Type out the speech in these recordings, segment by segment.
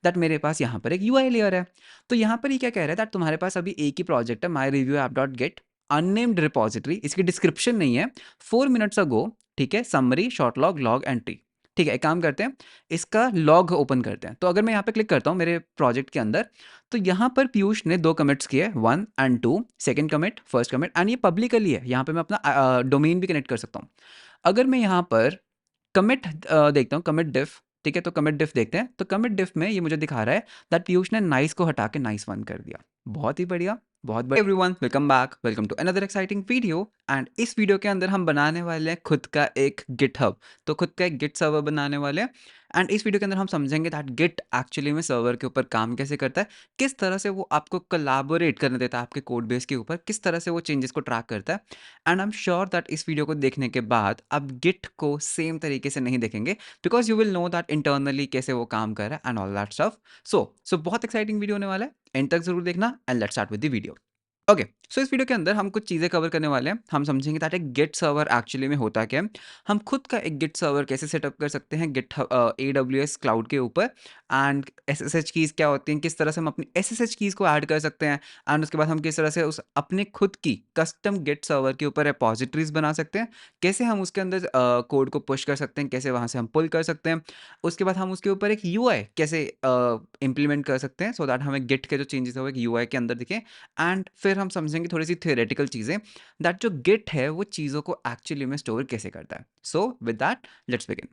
That मेरे पास यहाँ पर एक यूआई लेयर है। तो यहाँ पर ये क्या कह रहा है दैट तुम्हारे पास अभी एक ही प्रोजेक्ट है, my review app dot gate unnamed repository, इसकी डिस्क्रिप्शन नहीं है, 4 मिनट्स अगो, ठीक है, summary short log log entry. ठीक है, एक काम करते हैं, इसका लॉग ओपन करते हैं। तो अगर मैं यहाँ पे क्लिक करता हूँ मेरे प्रोजेक्ट के अंदर, तो यहाँ पर पीयूष ने 2 कमिट्स किए, 1 and 2, second commit, first commit, and ये पब्लिकली है। यहाँ पे मैं अपना डोमेन भी कनेक्ट कर सकता हूँ। अगर मैं यहाँ पर कमिट देखता हूँ, कमिट डिफ, ठीक है, तो कमिट डिफ देखते हैं। तो कमिट डिफ में ये मुझे दिखा रहा है दैट पीयूष ने नाइस को हटा के नाइस 1 कर दिया। बहुत ही बढ़िया, बहुत बढ़िया। Everyone, welcome back, welcome to another exciting video. And इस वीडियो के अंदर हम बनाने वाले हैं खुद का एक गिटहब। तो खुद का एक गिट सर्वर बनाने वाले हैं। एंड इस वीडियो के अंदर हम समझेंगे दैट गिट एक्चुअली में सर्वर के ऊपर काम कैसे करता है, किस तरह से वो आपको कोलैबोरेट करने देता है आपके कोड बेस के ऊपर, किस तरह से वो चेंजेस को ट्रैक करता है। And I am sure that इस वीडियो को देखने के बाद आप गिट को सेम तरीके से नहीं देखेंगे, because you will know that internally कैसे वो काम कर रहा है एंड ऑल दैट स्टफ। सो बहुत एक्साइटिंग वीडियो होने वाला है, एंड तक जरूर देखना। And let's start with the video. Okay, so इस वीडियो के अंदर हम कुछ चीज़ें कवर करने वाले हैं। हम समझेंगे दैट एक गिट सर्वर एक्चुअली में होता क्या है, हम खुद का एक गिट सर्वर कैसे सेटअप कर सकते हैं गिट AWS क्लाउड के ऊपर, एंड SSH कीज़ क्या होती हैं, किस तरह से हम अपनी SSH कीज़ को ऐड कर सकते हैं, एंड उसके बाद हम किस तरह से उस अपने खुद की कस्टम गिट सर्वर के ऊपर रिपॉजिटरीज बना सकते हैं, कैसे हम उसके अंदर कोड को पुश कर सकते हैं, कैसे वहाँ से हम पुल कर सकते हैं। उसके बाद हम उसके ऊपर एक UI कैसे इम्प्लीमेंट कर सकते हैं, सो दैट हमें गिट के जो चेंजेस है वो एक UI के अंदर दिखे। एंड फिर हम समझेंगे थोड़ी सी थियोरेटिकल चीज़ें, दैट जो गिट है वो चीज़ों को एक्चुअली में स्टोर कैसे करता है। So with that let's begin.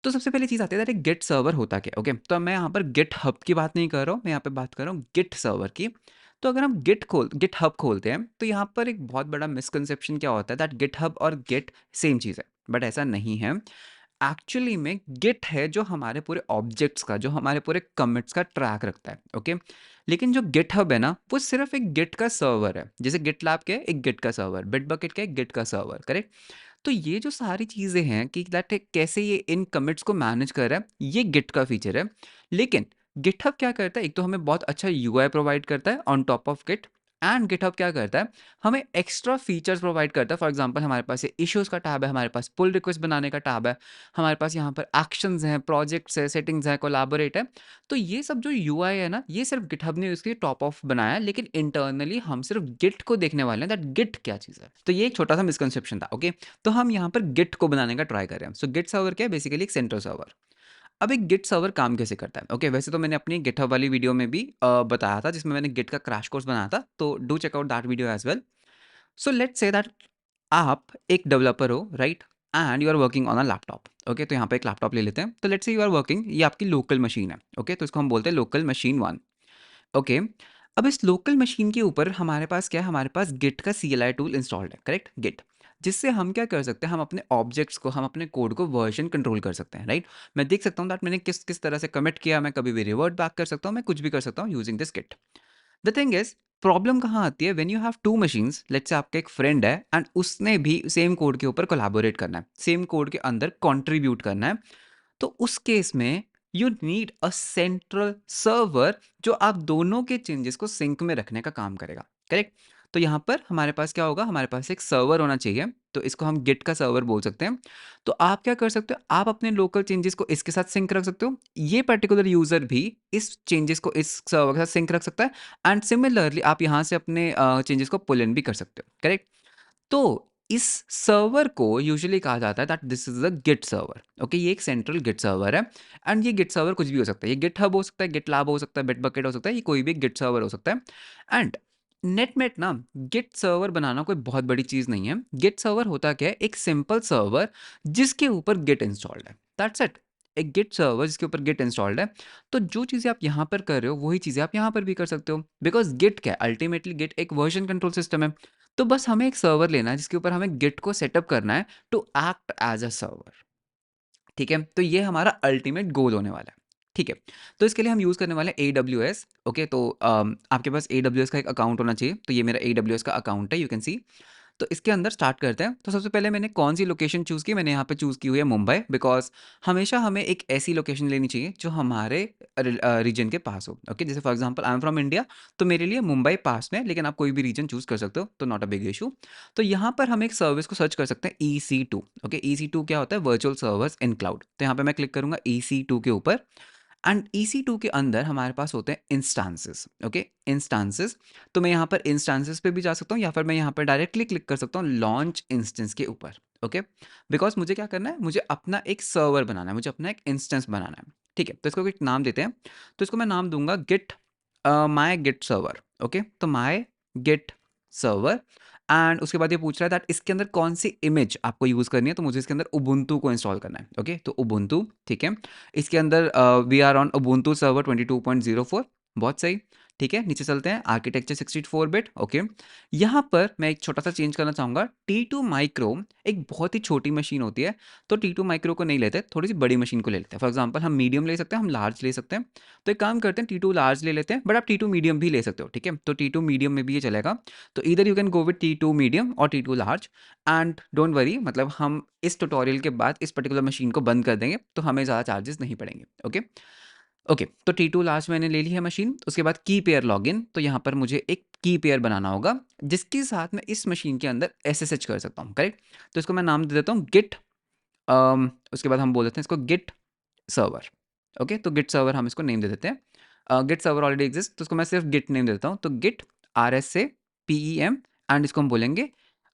तो सबसे पहली चीज़ आती है दैट एक गिट सर्वर होता क्या है। ओके, तो मैं यहाँ पर गिट हब की बात नहीं कर रहा हूँ, मैं यहाँ पे बात कर रहा हूँ गिट सर्वर की। तो अगर हम गिट हब खोलते हैं तो यहाँ पर एक बहुत बड़ा मिसकंसेप्शन क्या होता है दैट गिट हब और गिट सेम चीज़ है, बट ऐसा नहीं है। एक्चुअली में गिट है जो हमारे पूरे ऑब्जेक्ट्स का, जो हमारे पूरे कमिट्स का ट्रैक रखता है। ओके, लेकिन जो गिट हब है ना वो सिर्फ एक गिट का सर्वर है, जैसे गिट लैब के एक गिट का सर्वर, बिटबकेट का एक गिट का सर्वर, करेक्ट। तो ये जो सारी चीज़ें हैं कि दैट कैसे ये इन कमिट्स को मैनेज कर रहा है, ये गिट का फीचर है। लेकिन गिटहब क्या करता है, एक तो हमें बहुत अच्छा यूआई प्रोवाइड करता है on top of git, and GitHub क्या करता है, हमें एक्स्ट्रा फीचर्स प्रोवाइड करता है। फॉर एग्जांपल हमारे पास ये इश्यूज का टैब है, हमारे पास पुल रिक्वेस्ट बनाने का टैब है, हमारे पास यहाँ पर एक्शंस हैं, प्रोजेक्ट्स है, सेटिंग्स है, कोलैबोरेट है। तो ये सब जो यूआई है ना, ये सिर्फ गिटहब ने उसके टॉप ऑफ बनाया है, लेकिन इंटरनली हम सिर्फ गिट को देखने वाले हैं दैट गिट क्या चीज़ है। तो ये एक छोटा सा मिसकंसेप्शन था। ओके, तो हम यहाँ पर गिट को बनाने का ट्राई कर रहे हैं। सो गिट सर्वर क्या है, बेसिकली एक सेंट्रल सर्वर। अब एक गिट सर्वर काम कैसे करता है। ओके, वैसे तो मैंने अपनी गिटहब वाली वीडियो में भी बताया था, जिसमें मैंने गिट का क्रैश कोर्स बनाया था, तो do check out that video as well. So let's say that आप एक डेवलपर हो, right, and you are working on a laptop. Okay, तो यहाँ पे एक लैपटॉप ले लेते हैं। तो let's say you are working, ये आपकी लोकल मशीन है। ओके, तो इसको हम बोलते हैं लोकल मशीन 1। ओके, अब इस लोकल मशीन के ऊपर हमारे पास क्या है, हमारे पास गिट का CLI टूल इंस्टॉल्ड है, करेक्ट, गिट, जिससे हम क्या कर सकते हैं, हम अपने ऑब्जेक्ट्स को, हम अपने कोड को वर्जन कंट्रोल कर सकते हैं, राइट। मैं देख सकता हूँ दैट मैंने किस किस तरह से कमिट किया, मैं कभी भी रिवर्ट बैक कर सकता हूँ, मैं कुछ भी कर सकता हूँ using this git. The thing is, problem कहाँ आती है, when you have 2 machines, let's say आपका एक फ्रेंड है एंड उसने भी सेम कोड के ऊपर कोलैबोरेट करना है, सेम कोड के अंदर कंट्रीब्यूट करना है। तो उस केस में you need a central server जो आप दोनों के चेंजेस को सिंक में रखने का काम करेगा, करेक्ट। तो यहाँ पर हमारे पास क्या होगा, हमारे पास एक सर्वर होना चाहिए, तो इसको हम गिट का सर्वर बोल सकते हैं। तो आप क्या कर सकते हो, आप अपने लोकल चेंजेस को इसके साथ सिंक रख सकते हो, ये पर्टिकुलर यूजर भी इस चेंजेस को इस सर्वर के साथ सिंक रख सकता है, एंड सिमिलरली आप यहाँ से अपने चेंजेस को पुल इन भी कर सकते हो, करेक्ट। तो इस सर्वर को यूजुअली कहा जाता है that this is a git server. Okay, ये एक सेंट्रल गिट सर्वर है, एंड ये गिट सर्वर कुछ भी हो सकता है, ये गिट हब हो सकता है, गिट लैब हो सकता है, बिटबकेट हो सकता है, ये कोई भी गिट सर्वर हो सकता है। एंड नेट ना, गिट सर्वर बनाना कोई बहुत बड़ी चीज़ नहीं है। गिट सर्वर होता क्या है, एक सिंपल सर्वर जिसके ऊपर गिट इंस्टॉल्ड है, दैट्स इट। एक गिट सर्वर जिसके ऊपर गिट इंस्टॉल्ड है। तो जो चीज़ें आप यहाँ पर कर रहे हो वही चीज़ें आप यहाँ पर भी कर सकते हो, बिकॉज गिट क्या है, अल्टीमेटली गिट एक वर्जन कंट्रोल सिस्टम है। तो बस हमें एक सर्वर लेना है जिसके ऊपर हमें गिट को सेटअप करना है to act as a server, ठीक है। तो ये हमारा अल्टीमेट गोल होने वाला है, ठीक है। तो इसके लिए हम यूज़ करने वाले हैं AWS। ओके, तो आपके पास AWS का एक अकाउंट होना चाहिए, तो ये मेरा AWS का अकाउंट है, यू कैन सी। तो इसके अंदर स्टार्ट करते हैं। तो सबसे पहले मैंने कौन सी लोकेशन चूज़ की, मैंने यहाँ पे चूज़ की हुई है मुंबई, बिकॉज हमेशा हमें एक ऐसी लोकेशन लेनी चाहिए जो हमारे रीजन के पास हो। ओके, जैसे for example I am from India, तो मेरे लिए मुंबई पास में है, लेकिन आप कोई भी रीजन चूज़ कर सकते हो, तो नॉट अ बिग इशू। तो यहाँ पर हम एक सर्विस को सर्च कर सकते हैं, EC2। ओके, EC2 क्या होता है, वर्चुअल सर्वर्स इन क्लाउड। तो यहाँ पे मैं क्लिक करूँगा EC2 के ऊपर, एंड EC2 के अंदर हमारे पास होते हैं इंस्टांसेस, ओके, इंस्टांसेस। तो मैं यहाँ पर इंस्टांसेस पे भी जा सकता हूँ या फिर मैं यहाँ पर डायरेक्टली क्लिक कर सकता हूँ लॉन्च इंस्टेंस के ऊपर, ओके। बिकॉज मुझे क्या करना है, मुझे अपना एक सर्वर बनाना है, मुझे अपना एक इंस्टेंस बनाना है, ठीक है। तो इसको एक नाम देते हैं, तो इसको मैं नाम दूंगा गिट, माई गिट सर्वर, ओके। तो माई गिट सर्वर, एंड उसके बाद ये पूछ रहा है दैट इसके अंदर कौन सी इमेज आपको यूज़ करनी है, तो मुझे इसके अंदर उबुंटू को इंस्टॉल करना है, ओके। तो उबुंटू, ठीक है। इसके अंदर we are on Ubuntu server 22.04, बहुत सही, ठीक है। नीचे चलते हैं, आर्किटेक्चर 64 बिट, ओके। यहाँ पर मैं एक छोटा सा चेंज करना चाहूँगा, T2 माइक्रो एक बहुत ही छोटी मशीन होती है, तो T2 माइक्रो को नहीं लेते, थोड़ी सी बड़ी मशीन को ले लेते हैं। फॉर एग्जाम्पल हम मीडियम ले सकते हैं, हम लार्ज ले सकते हैं। तो एक काम करते हैं, T2 लार्ज ले लेते हैं, बट आप T2 मीडियम भी ले सकते हो, ठीक है। तो T2 मीडियम में भी ये चलेगा, तो इधर you can go with T2 medium और T2 large. And don't worry, मतलब हम इस ट्यूटोरियल के बाद इस पर्टिकुलर मशीन को बंद कर देंगे, तो हमें ज़्यादा चार्जेस नहीं पड़ेंगे, ओके। ओके, तो T2 लास्ट मैंने ले ली है मशीन। उसके बाद की पेयर लॉगिन, तो यहाँ पर मुझे एक की पेयर बनाना होगा जिसके साथ मैं इस मशीन के अंदर SSH कर सकता हूँ, करेक्ट। तो इसको मैं नाम दे देता हूँ गिट, उसके बाद हम बोल देते हैं इसको गिट सर्वर, ओके। तो गिट सर्वर हम इसको नेम दे देते हैं, गिट सर्वर ऑलरेडी एग्जिस्ट, तो उसको मैं सिर्फ गिट नेम दे देता हूँ। तो गिट RSAPEM, एंड इसको हम बोलेंगे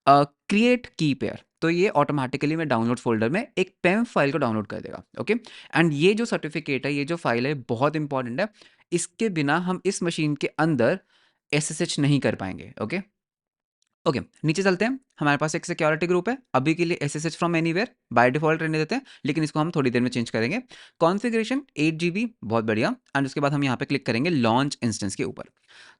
क्रिएट की पेयर। तो ये ऑटोमेटिकली मैं डाउनलोड फोल्डर में एक पेम फाइल को डाउनलोड कर देगा, ओके। एंड ये जो सर्टिफिकेट है, ये जो फाइल है, बहुत इंपॉर्टेंट है। इसके बिना हम इस मशीन के अंदर SSH नहीं कर पाएंगे, ओके। ओके, नीचे चलते हैं। हमारे पास एक सिक्योरिटी ग्रुप है, अभी के लिए SSH from anywhere by default रहने देते हैं, लेकिन इसको हम थोड़ी देर में चेंज करेंगे। कॉन्फ़िगरेशन 8 GB, बहुत बढ़िया। एंड उसके बाद हम यहाँ पे क्लिक करेंगे लॉन्च इंस्टेंस के ऊपर।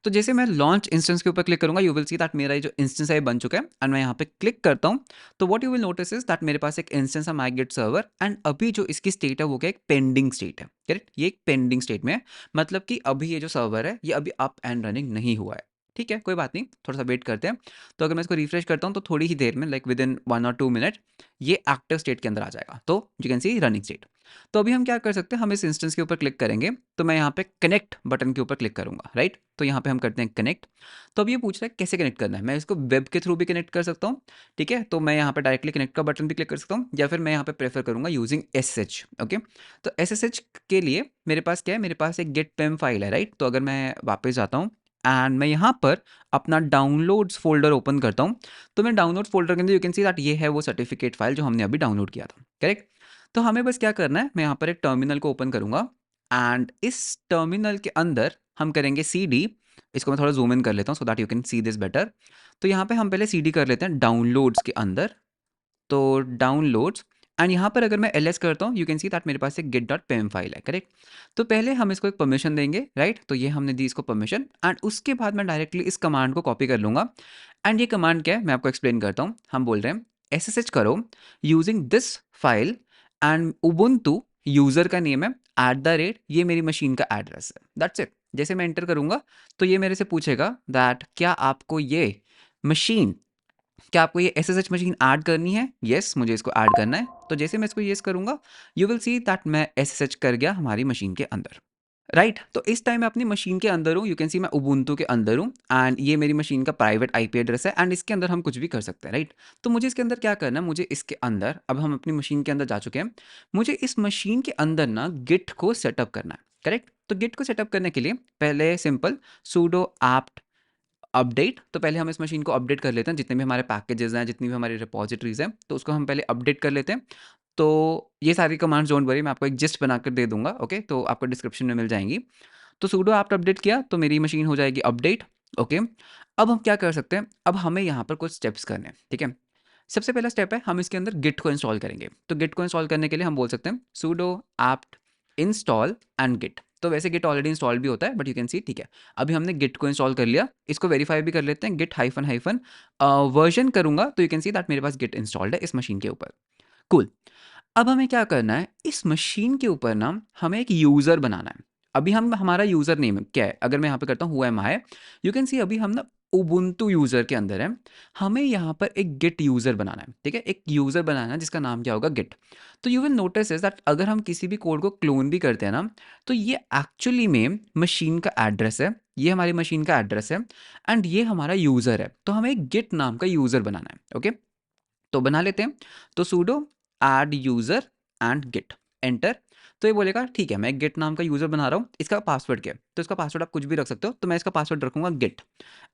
तो जैसे मैं लॉन्च इंस्टेंस के ऊपर क्लिक करूंगा, यू विल सी दैट मेरा ये जो इंस्टेंस है बन चुका है। एंड मैं यहाँ पे क्लिक करता हूँ, तो what you will notice is that मेरे पास एक इंस्टेंस है माई गेट सर्वर, एंड अभी जो इसकी स्टेट है वो क्या, एक पेंडिंग स्टेट है, करेक्ट। ये एक पेंडिंग स्टेट में है, मतलब कि अभी ये जो सर्वर है ये अभी अप एंड रनिंग नहीं हुआ है, ठीक है। कोई बात नहीं, थोड़ा सा वेट करते हैं। तो अगर मैं इसको रिफ्रेश करता हूँ तो थोड़ी ही देर में, लाइक विद इन 1 और 2 मिनट, ये एक्टिव स्टेट के अंदर आ जाएगा। तो you can C running state. तो अभी हम क्या कर सकते हैं, हम इस इंस्टेंस के ऊपर क्लिक करेंगे, तो मैं यहाँ पे कनेक्ट बटन के ऊपर क्लिक करूंगा, राइट। तो यहाँ पे हम करते हैं कनेक्ट। तो अब ये पूछ रहा है कैसे कनेक्ट करना है, मैं इसको वेब के थ्रू भी कनेक्ट कर सकता हूँ, ठीक है। तो मैं यहाँ पे डायरेक्टली कनेक्ट का बटन भी क्लिक कर सकता हूँ, या फिर मैं यहाँ पे प्रेफर करूंगा यूजिंग SSH, ओके। तो SSH के लिए मेरे पास क्या है, मेरे पास एक गेट पेम फाइल है, राइट। तो अगर मैं वापस जाता हूँ एंड मैं यहाँ पर अपना डाउनलोड्स फोल्डर ओपन करता हूँ, तो मैं डाउनलोड फोल्डर के अंदर यू कैन सी दैट ये है वो सर्टिफिकेट फाइल जो हमने अभी डाउनलोड किया था, करेक्ट। तो हमें बस क्या करना है, मैं यहाँ पर एक टर्मिनल को ओपन करूँगा, एंड इस टर्मिनल के अंदर हम करेंगे CD। इसको मैं थोड़ा जूम इन कर लेता हूँ so that you can see this better. तो यहाँ पे हम पहले CD कर लेते हैं डाउनलोड्स के अंदर, तो डाउनलोड्स, एंड यहाँ पर अगर मैं ls करता हूँ, यू कैन सी दैट मेरे पास एक git.pem फाइल है, करेक्ट। तो पहले हम इसको एक परमिशन देंगे, राइट। तो ये हमने दी इसको परमिशन, एंड उसके बाद मैं डायरेक्टली इस कमांड को कॉपी कर लूँगा। एंड ये कमांड क्या है मैं आपको एक्सप्लेन करता हूँ। हम बोल रहे हैं SSH करो using this file, and Ubuntu user का नेम है ये मेरी मशीन का एड्रेस है, दैट्स इट। जैसे मैं एंटर करूँगा तो ये मेरे से पूछेगा दैट क्या आपको ये SSH मशीन ऐड करनी है। येस, मुझे इसको ऐड करना है। तो जैसे मैं इसको येस करूंगा, यू विल सी दैट मैं SSH कर गया हमारी मशीन के अंदर, राइट। तो इस टाइम मैं अपनी मशीन के अंदर हूँ, यू कैन सी मैं उबुंटू के अंदर हूँ, एंड ये मेरी मशीन का प्राइवेट IP एड्रेस है, एंड इसके अंदर हम कुछ भी कर सकते हैं, राइट। तो मुझे इसके अंदर क्या करना है, मुझे इसके अंदर, अब हम अपनी मशीन के अंदर जा चुके हैं, मुझे इस मशीन के अंदर ना गिट को सेटअप करना है, करेक्ट। तो गिट को सेटअप करने के लिए पहले सिंपल sudo apt अपडेट, तो पहले हम इस मशीन को अपडेट कर लेते हैं, जितने भी हमारे पैकेजेस हैं, जितनी भी हमारी रिपॉजिटरीज हैं, तो उसको हम पहले अपडेट कर लेते हैं। तो ये सारी कमांड्स डोंट वरी, मैं आपको एक जिस्ट बनाकर दे दूंगा, ओके। तो आपको डिस्क्रिप्शन में मिल जाएंगी। तो सूडो ऐप्ट अपडेट किया तो मेरी मशीन हो जाएगी अपडेट, ओके। अब हम क्या कर सकते हैं, अब हमें यहाँ पर कुछ स्टेप्स करने हैं, ठीक है। सबसे पहला स्टेप है हम इसके अंदर गिट को इंस्टॉल करेंगे। तो गिट को इंस्टॉल करने के लिए हम बोल सकते हैं sudo apt install and git। तो वैसे गिट ऑलरेडी इंस्टॉल भी होता है, बट यू कैन सी, ठीक है। अभी हमने गिट को इंस्टॉल कर लिया, इसको वेरीफाई भी कर लेते हैं, गिट हाइफन हाइफन वर्जन करूंगा, तो यू कैन सी दैट मेरे पास गिट इंस्टॉल्ड है इस मशीन के ऊपर। कूल। अब हमें क्या करना है, इस मशीन के ऊपर ना हमें एक यूज़र बनाना है। अभी हम हमारा यूज़र नेम क्या है, अगर मैं यहाँ पे करता हूँ who am I, you can सी अभी हम ना उबुंटू यूज़र के अंदर है। हमें यहाँ पर एक गिट यूज़र बनाना है, ठीक है। एक यूज़र बनाना है जिसका नाम क्या होगा, गिट। तो you will notice is that अगर हम किसी भी कोड को क्लोन भी करते हैं ना, तो ये एक्चुअली में मशीन का एड्रेस है, ये हमारी मशीन का एड्रेस है, एंड ये हमारा यूज़र है। तो हमें एक गिट नाम का यूज़र बनाना है, ओके। तो बना लेते हैं। तो sudo add user and git enter. तो ये बोलेगा ठीक है, मैं गिट नाम का यूज़र बना रहा हूँ, इसका पासवर्ड क्या है? तो इसका पासवर्ड आप कुछ भी रख सकते हो, तो मैं इसका पासवर्ड रखूँगा गिट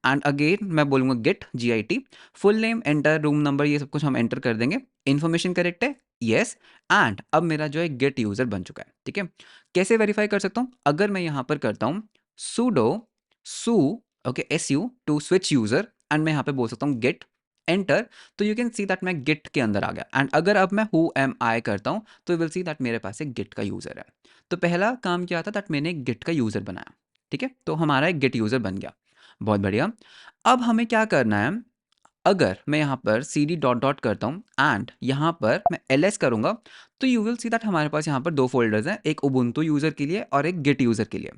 एंड अगेन मैं बोलूँगा git GIT, full name, enter, room number, ये सब कुछ हम एंटर कर देंगे। इन्फॉर्मेशन करेक्ट है? येस। एंड अब मेरा जो है गिट यूज़र बन चुका है, ठीक है? कैसे वेरीफाई कर सकता हूँ? अगर मैं यहाँ पर करता हूँ sudo su okay su to switch user and मैं यहाँ पे बोल सकता हूँ गिट एंटर, तो यू कैन सी दैट मैं गिट के अंदर आ गया। एंड अगर अब मैं हु एम आई करता हूँ तो यू विल सी दैट मेरे पास एक गिट का यूज़र है। तो पहला काम क्या था, दैट मैंने एक गिट का यूज़र बनाया, ठीक है? तो हमारा एक गिट यूज़र बन गया, बहुत बढ़िया। अब हमें क्या करना है, अगर मैं यहाँ पर cd डॉट डॉट करता हूँ एंड यहाँ पर मैं ls करूँगा, तो यू विल सी दैट हमारे पास यहाँ पर दो फोल्डर्स हैं, एक उबुंटू यूज़र के लिए और एक गिट यूज़र के लिए।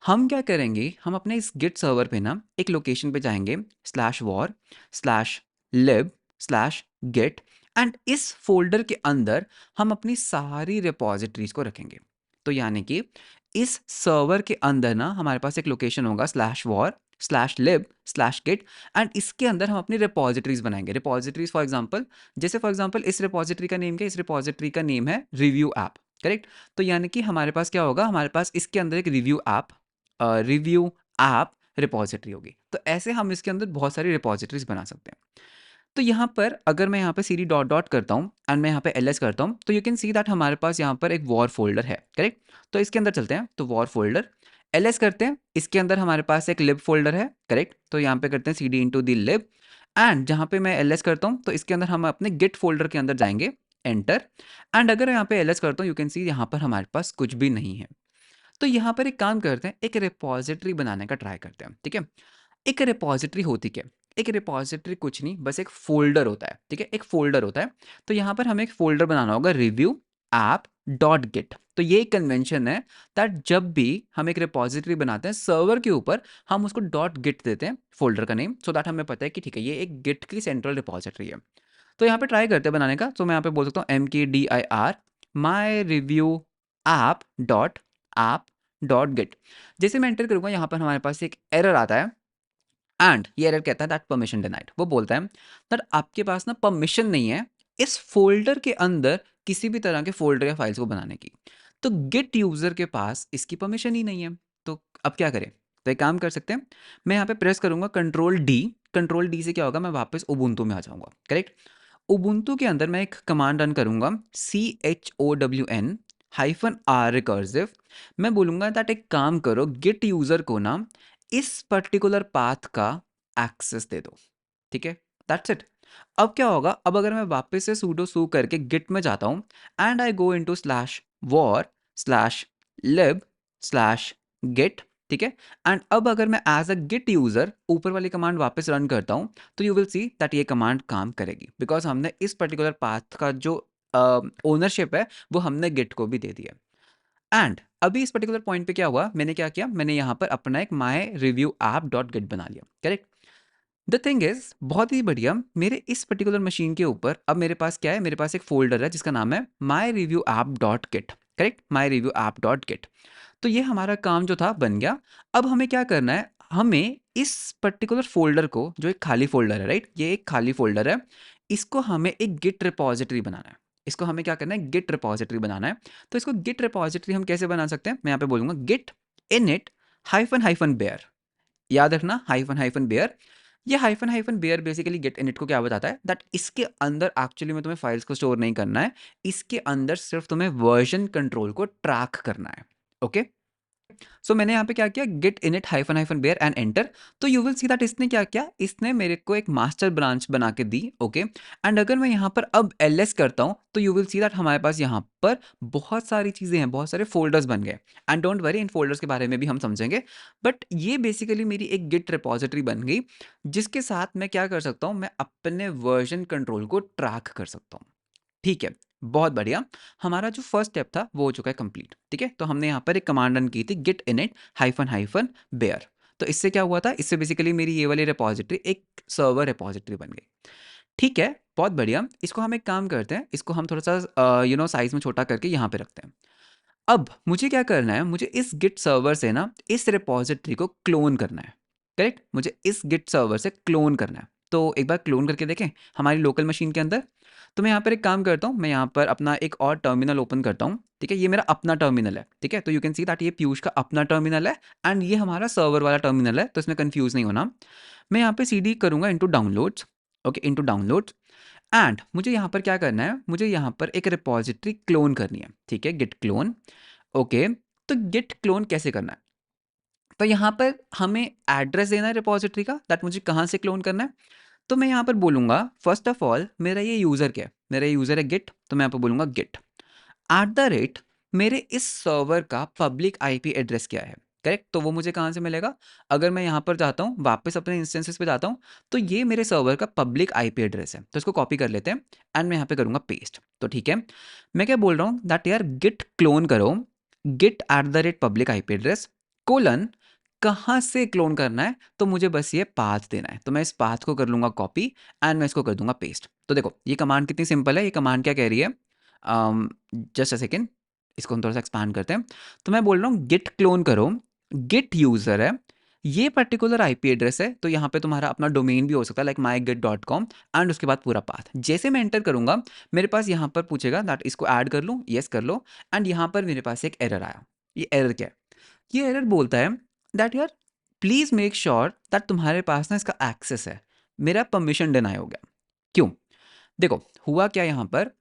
हम क्या करेंगे, हम अपने इस गिट सर्वर पे ना एक लोकेशन पे जाएंगे /war/lib/git एंड इस फोल्डर के अंदर हम अपनी सारी रिपॉजिटरीज को रखेंगे। तो यानी कि इस सर्वर के अंदर ना हमारे पास एक लोकेशन होगा /war/lib/git एंड इसके अंदर हम अपनी रिपॉजिटरीज बनाएंगे। रिपॉजिटरीज फॉर एग्जांपल, जैसे फॉर एग्जांपल इस रिपॉजिटरी का नेम क्या है? इस रिपॉजिटरी का नेम है रिव्यू ऐप, करेक्ट? तो यानी कि हमारे पास क्या होगा, हमारे पास इसके अंदर एक रिव्यू ऐप रिपॉजिटरी होगी। तो ऐसे हम इसके अंदर बहुत सारी रिपॉजिटरीज बना सकते हैं। तो यहाँ पर अगर मैं यहाँ पे cd डॉट डॉट करता हूँ एंड मैं यहाँ पे ls करता हूँ, तो यू कैन सी दैट हमारे पास यहाँ पर एक वॉर फोल्डर है, करेक्ट? तो इसके अंदर चलते हैं, तो वॉर फोल्डर ls करते हैं, इसके अंदर हमारे पास एक लिब फोल्डर है, करेक्ट? तो यहाँ पे करते हैं cd into the lib and जहाँ पे मैं ls करता हूँ तो इसके अंदर हम अपने गिट फोल्डर के अंदर जाएंगे, एंटर। एंड अगर यहाँ पे ls करता हूँ, यू कैन सी यहाँ पर हमारे पास कुछ भी नहीं है। तो यहाँ पर एक काम करते हैं, एक रिपॉजिटरी बनाने का ट्राई करते हैं, ठीक है? एक रिपॉजिटरी होती क्या है? एक रिपॉजिटरी कुछ नहीं, बस एक फ़ोल्डर होता है, ठीक है? एक फ़ोल्डर होता है। तो यहाँ पर हमें एक फ़ोल्डर बनाना होगा रिव्यू ऐप डॉट गिट। तो ये एक कन्वेंशन है दैट जब भी हम एक रिपॉजिटरी बनाते हैं सर्वर के ऊपर, हम उसको डॉट गिट देते हैं फ़ोल्डर का नेम, सो दैट हमें पता है कि ठीक है, ये एक गिट की सेंट्रल रिपॉजिटरी है। तो यहाँ पे ट्राई करते हैं बनाने का। तो मैं यहाँ पे बोल सकता हूँ mkdir my review app dot git. जैसे मैं एंटर करूँगा, यहाँ पर हमारे पास एक एरर आता है एंड ये एरर कहता है दैट परमिशन डिनाइड। वो बोलता है दैट आपके पास ना परमिशन नहीं है इस फोल्डर के अंदर किसी भी तरह के फोल्डर या फाइल्स को बनाने की। तो गिट यूजर के पास इसकी परमिशन ही नहीं है। तो अब क्या करें? तो एक काम कर सकते हैं, मैं यहाँ पे प्रेस करूंगा कंट्रोल डी से क्या होगा, मैं वापस उबुंटू में आ जाऊंगा, करेक्ट? उबुंटू के अंदर मैं एक कमांड रन करूंगा CHOWN-R रिकर्सिव। मैं बोलूंगा दैट एक काम करो, गिट यूजर को ना इस पर्टिकुलर पाथ का एक्सेस दे दो, ठीक है? That's it. अब क्या होगा, अब अगर मैं वापस से sudo su करके गिट में जाता हूँ and I go into /war/lib/git, ठीक है? एंड अब अगर मैं एज अ गिट यूजर ऊपर वाली कमांड वापस रन करता हूँ, तो यू विल सी दैट ये कमांड काम करेगी, बिकॉज हमने इस पर्टिकुलर पाथ का जो ओनरशिप है वो हमने गिट को भी दे दिया। एंड अभी इस पर्टिकुलर पॉइंट पे क्या हुआ, मैंने क्या किया, मैंने यहाँ पर अपना एक my review app dot git बना लिया, करेक्ट? द थिंग इज, बहुत ही बढ़िया, मेरे इस पर्टिकुलर मशीन के ऊपर अब मेरे पास क्या है, मेरे पास एक फोल्डर है जिसका नाम है my review app dot git, correct? My review app dot git. तो ये हमारा काम जो था बन गया। अब हमें क्या करना है, हमें इस पर्टिकुलर फोल्डर को, जो एक खाली फोल्डर है, राइट? ये एक खाली फोल्डर है, इसको हमें एक गिट रिपॉजिटरी बनाना है। इसको हमें क्या करना है, गिट रिपॉजिटरी बनाना है। तो इसको गिट रिपॉजिटरी हम कैसे बना सकते हैं, मैं यहाँ पे बोलूंगा git init hyphen hyphen bare. याद रखना, हाइफन हाइफन बेयर। ये hyphen hyphen bare basically git init को क्या बताता है, दैट इसके अंदर एक्चुअली में तुम्हें फाइल्स को स्टोर नहीं करना है, इसके अंदर सिर्फ तुम्हें वर्जन कंट्रोल को ट्रैक करना है, ओके? सो मैंने यहाँ पे क्या किया, git init hyphen hyphen bare and enter. तो यू विल सी दैट इसने क्या किया, इसने मेरे को एक मास्टर ब्रांच बना के दी, ओके? एंड अगर मैं यहाँ पर अब ls करता हूँ, तो यू विल सी दैट हमारे पास यहाँ पर बहुत सारी चीज़ें हैं, बहुत सारे फोल्डर्स बन गए। And don't worry, in folders के बारे में भी हम समझेंगे। बट ये बेसिकली मेरी एक गिट रिपॉजिटरी बन गई, जिसके साथ मैं क्या कर सकता हूँ, मैं अपने वर्जन कंट्रोल को ट्रैक कर सकता हूँ। ठीक है, बहुत बढ़िया। हमारा जो फर्स्ट स्टेप था वो हो चुका है कंप्लीट, ठीक है? तो हमने यहाँ पर एक कमांड रन की थी git init hyphen hyphen bare. तो इससे क्या हुआ था, इससे बेसिकली मेरी ये वाली रिपॉजिटरी एक सर्वर रिपॉजिटरी बन गई। ठीक है, बहुत बढ़िया। इसको हम एक काम करते हैं, इसको हम थोड़ा सा साइज में छोटा करके यहाँ पे रखते हैं। अब मुझे क्या करना है, मुझे इस गिट सर्वर से ना इस रिपॉजिटरी को क्लोन करना है, करेक्ट? मुझे इस गिट सर्वर से क्लोन करना है। तो एक बार क्लोन करके देखें हमारी लोकल मशीन के अंदर। तो मैं यहाँ पर एक काम करता हूँ, मैं यहाँ पर अपना एक और टर्मिनल ओपन करता हूँ, ठीक है? ये मेरा अपना टर्मिनल है, ठीक है? तो यू कैन सी दैट ये पीयूष का अपना टर्मिनल है एंड ये हमारा सर्वर वाला टर्मिनल है, तो इसमें कन्फ्यूज़ नहीं होना। मैं यहाँ पे सीडी करूँगा into downloads, okay, into downloads and मुझे यहाँ पर क्या करना है, मुझे यहाँ पर एक रिपॉजिटरी क्लोन करनी है, ठीक है? Git clone, okay. तो गिट क्लोन कैसे करना है? तो यहाँ पर हमें एड्रेस देना है रिपॉजिटरी का, दैट मुझे कहाँ से क्लोन करना है। तो मैं यहाँ पर बोलूँगा फर्स्ट ऑफ ऑल मेरा ये यूज़र क्या है, मेरा यूज़र है गिट, तो मैं यहाँ पर बोलूँगा गिट एट द रेट मेरे इस सर्वर का पब्लिक आईपी एड्रेस क्या है, करेक्ट? तो वो मुझे कहाँ से मिलेगा? अगर मैं यहाँ पर जाता हूँ, वापस अपने इंस्टेंसेस पे जाता हूँ, तो ये मेरे सर्वर का पब्लिक आईपी एड्रेस है, तो इसको कॉपी कर लेते हैं एंड मैं यहाँ पे करूँगा पेस्ट। तो ठीक है, मैं क्या बोल रहा हूँ दैट यार गिट क्लोन करो git at the rate public IP address colon कहाँ से क्लोन करना है, तो मुझे बस ये पाथ देना है, तो मैं इस पाथ को कर लूँगा कॉपी एंड मैं इसको कर दूंगा पेस्ट। तो देखो ये कमांड कितनी सिंपल है, ये कमांड क्या कह रही है, जस्ट अ सेकेंड, इसको हम थोड़ा सा एक्सपांड करते हैं। तो मैं बोल रहा हूँ गिट क्लोन करो, गिट यूज़र है, ये पर्टिकुलर आईपी एड्रेस है, तो यहाँ पे तुम्हारा अपना डोमेन भी हो सकता है लाइक mygit.com एंड उसके बाद पूरा पाथ। जैसे मैं एंटर करूँगा मेरे पास यहाँ पर पूछेगा दैट इसको ऐड कर लूँ, येस कर लो एंड यहाँ पर मेरे पास एक एरर आया। ये एरर क्या है? ये एरर बोलता है दैट यार प्लीज़ मेक श्योर दैट तुम्हारे पास ना इसका एक्सेस है, मेरा परमिशन डिनाई हो गया। क्यों? देखो हुआ क्या यहाँ पर,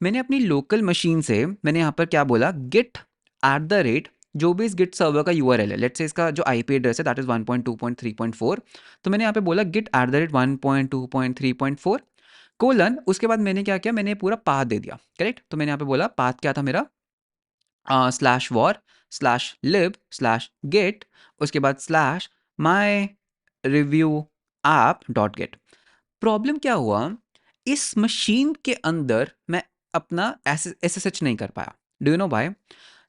मैंने अपनी लोकल मशीन से मैंने यहाँ पर क्या बोला, गिट एट द रेट जो भी इस गिट सर्वर का यूआरएल है, लेट्स से इसका जो आईपी एड्रेस है दैट इज 1.2.3.4, तो मैंने यहाँ पे बोला git at the rate 1.2.3.4 colon, उसके बाद मैंने क्या किया, मैंने पूरा पाथ दे दिया, करेक्ट? तो मैंने यहाँ पे बोला पाथ क्या था मेरा, स्लैश वॉर स्लैश लिब स्लैश गेट, उसके बाद स्लैश माई review app dot gate. Problem क्या हुआ, इस मशीन के अंदर मैं अपना एसएसएच नहीं कर पाया। Do you know why?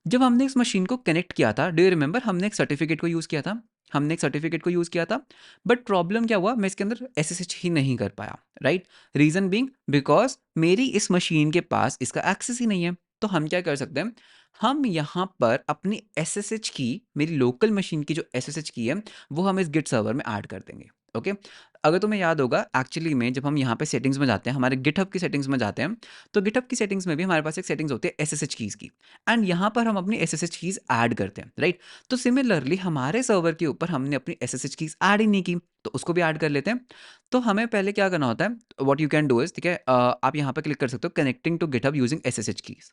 जब हमने इस मशीन को कनेक्ट किया था, डू यू रिमेंबर, हमने एक सर्टिफिकेट को यूज़ किया था, हमने एक सर्टिफिकेट को यूज़ किया था, बट प्रॉब्लम क्या हुआ, मैं इसके अंदर एसएसएच ही नहीं कर पाया, राइट? रीज़न बीइंग बिकॉज मेरी इस मशीन के पास इसका एक्सेस ही नहीं है। तो हम क्या कर सकते हैं, हम यहाँ पर अपनी एसएसएच की, मेरी लोकल मशीन की जो एसएसएच की है वो हम इस गिट सर्वर में ऐड कर देंगे, ओके? अगर तुम्हें याद होगा एक्चुअली में जब हम यहाँ पे सेटिंग्स में जाते हैं, हमारे गिटहब की सेटिंग्स में जाते हैं, तो गिटहब की सेटिंग्स में भी हमारे पास एक सेटिंग्स होती है एसएसएच कीज़ की एंड यहाँ पर हम अपनी एसएसएच कीज़ ऐड करते हैं, राइट? तो सिमिलरली हमारे सर्वर के ऊपर हमने अपनी एसएसएच कीज़ ऐड ही नहीं की, तो उसको भी ऐड कर लेते हैं। तो हमें पहले क्या करना होता है, what you can do is, ठीक है, आप यहाँ पर क्लिक कर सकते हो connecting to GitHub using SSH keys